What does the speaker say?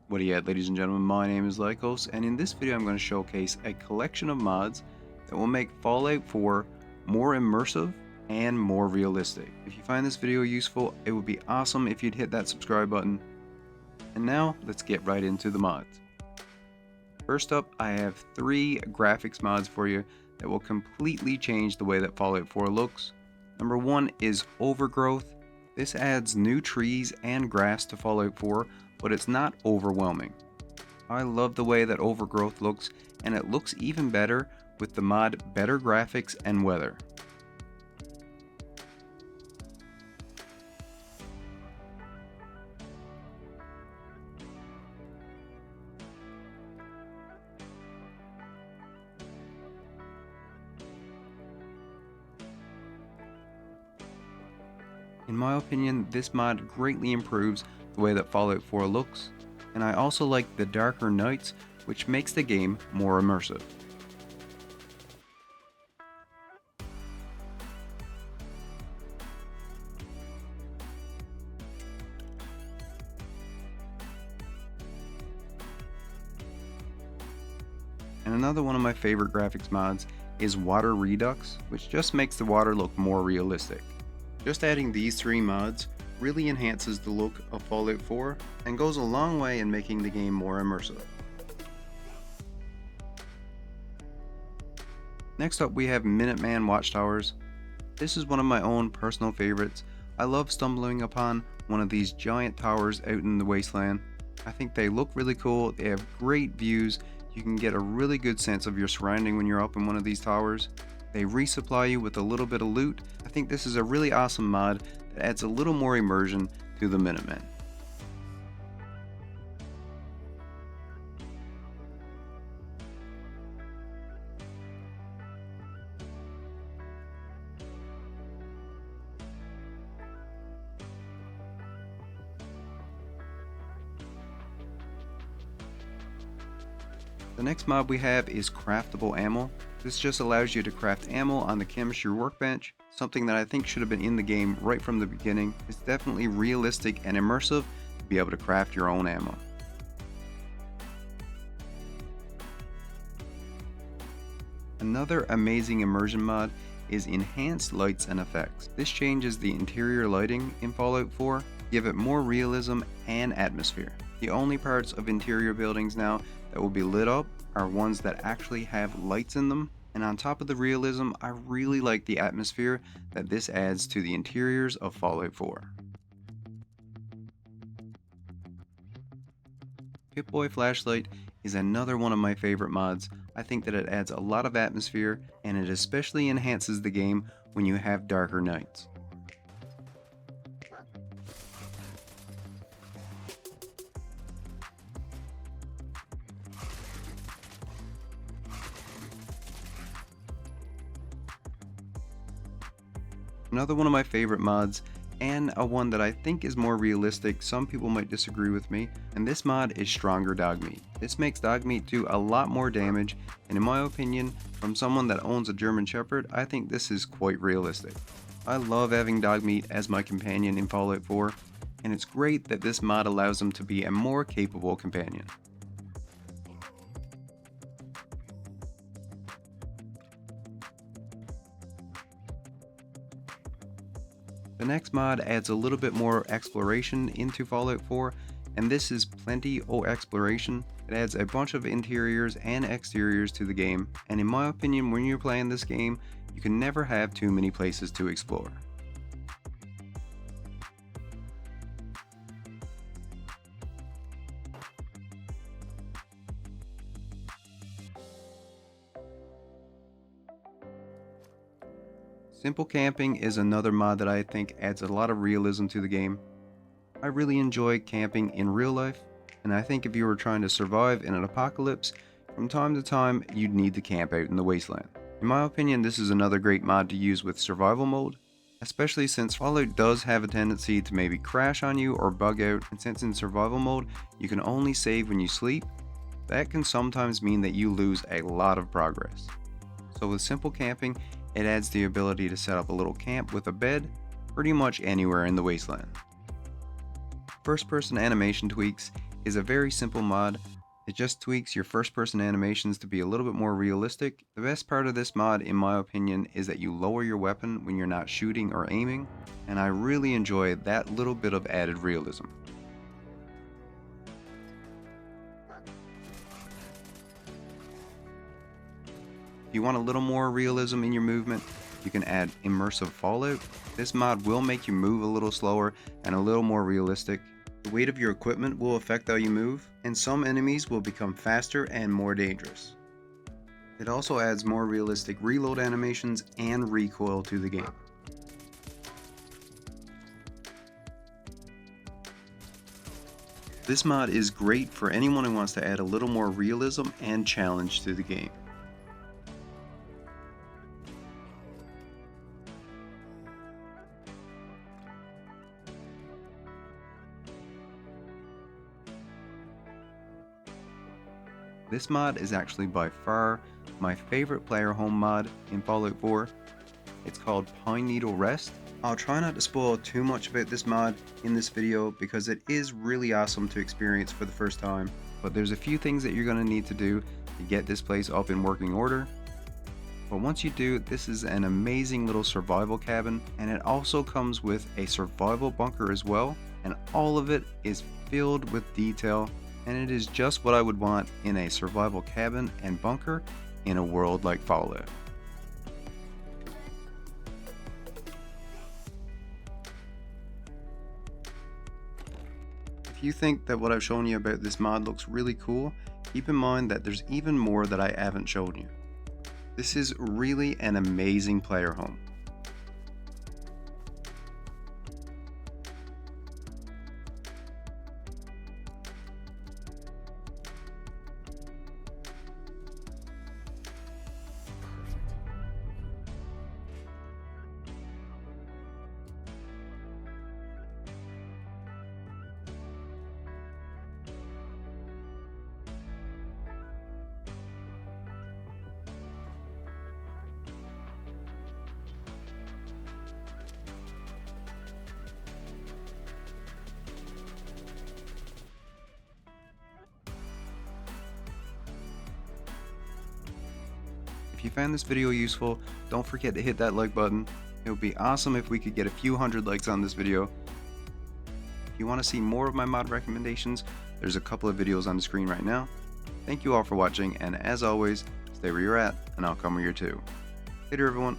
What do you at, ladies and gentlemen? My name is Lycos, and in this video I'm going to showcase a collection of mods that will make Fallout 4 more immersive and more realistic. If you find this video useful, it would be awesome if you'd hit that subscribe button. And now, let's get right into the mods. First up, I have 3 graphics mods for you that will completely change the way that Fallout 4 looks. Number 1 is Overgrowth. This adds new trees and grass to Fallout 4, but it's not overwhelming. I love the way that Overgrowth looks, and it looks even better with the mod Better Graphics and Weather. In my opinion, this mod greatly improves the way that Fallout 4 looks, and I also like the darker nights, which makes the game more immersive. And another one of my favorite graphics mods is Water Redux, which just makes the water look more realistic. Just adding these 3 mods really enhances the look of Fallout 4 and goes a long way in making the game more immersive. Next up we have Minuteman Watchtowers. This is one of my own personal favorites. I love stumbling upon one of these giant towers out in the wasteland. I think they look really cool, they have great views, you can get a really good sense of your surrounding when you're up in one of these towers. They resupply you with a little bit of loot. I think this is a really awesome mod that adds a little more immersion to the Minutemen. The next mod we have is Craftable Ammo. This just allows you to craft ammo on the chemistry workbench, something that I think should have been in the game right from the beginning. It's definitely realistic and immersive to be able to craft your own ammo. Another amazing immersion mod is Enhanced Lights and Effects. This changes the interior lighting in Fallout 4 to give it more realism and atmosphere. The only parts of interior buildings now that will be lit up are ones that actually have lights in them, and on top of the realism, I really like the atmosphere that this adds to the interiors of Fallout 4. Pip-Boy Flashlight is another one of my favorite mods. I think that it adds a lot of atmosphere, and it especially enhances the game when you have darker nights. Another one of my favorite mods, and a one that I think is more realistic, some people might disagree with me, and this mod is Stronger Dogmeat. This makes Dogmeat do a lot more damage, and in my opinion, from someone that owns a German Shepherd, I think this is quite realistic. I love having Dogmeat as my companion in Fallout 4, and it's great that this mod allows him to be a more capable companion. The next mod adds a little bit more exploration into Fallout 4, and this is Plenty O Exploration. It adds a bunch of interiors and exteriors to the game, and in my opinion, when you're playing this game, you can never have too many places to explore. Simple camping is another mod that I think adds a lot of realism to the game. I really enjoy camping in real life, and I think if you were trying to survive in an apocalypse, from time to time you'd need to camp out in the wasteland. In my opinion, this is another great mod to use with survival mode, especially since Fallout does have a tendency to maybe crash on you or bug out, and since in survival mode you can only save when you sleep, that can sometimes mean that you lose a lot of progress. So with simple camping, it adds the ability to set up a little camp with a bed pretty much anywhere in the wasteland. First person animation tweaks is a very simple mod. It just tweaks your first person animations to be a little bit more realistic. The best part of this mod, in my opinion, is that you lower your weapon when you're not shooting or aiming, and I really enjoy that little bit of added realism. If you want a little more realism in your movement, you can add Immersive Fallout. This mod will make you move a little slower and a little more realistic. The weight of your equipment will affect how you move, and some enemies will become faster and more dangerous. It also adds more realistic reload animations and recoil to the game. This mod is great for anyone who wants to add a little more realism and challenge to the game. This mod is actually by far my favorite player home mod in Fallout 4. It's called Pineneedle Rest. I'll try not to spoil too much about this mod in this video because it is really awesome to experience for the first time. But there's a few things that you're going to need to do to get this place up in working order. But once you do, this is an amazing little survival cabin, and it also comes with a survival bunker as well, and all of it is filled with detail. And it is just what I would want in a survival cabin and bunker in a world like Fallout. If you think that what I've shown you about this mod looks really cool, keep in mind that there's even more that I haven't shown you. This is really an amazing player home. If you found this video useful, don't forget to hit that like button. It would be awesome if we could get a few hundred likes on this video. If you want to see more of my mod recommendations, there's a couple of videos on the screen right now. Thank you all for watching, and as always, stay where you're at, and I'll come where you're too. Later everyone.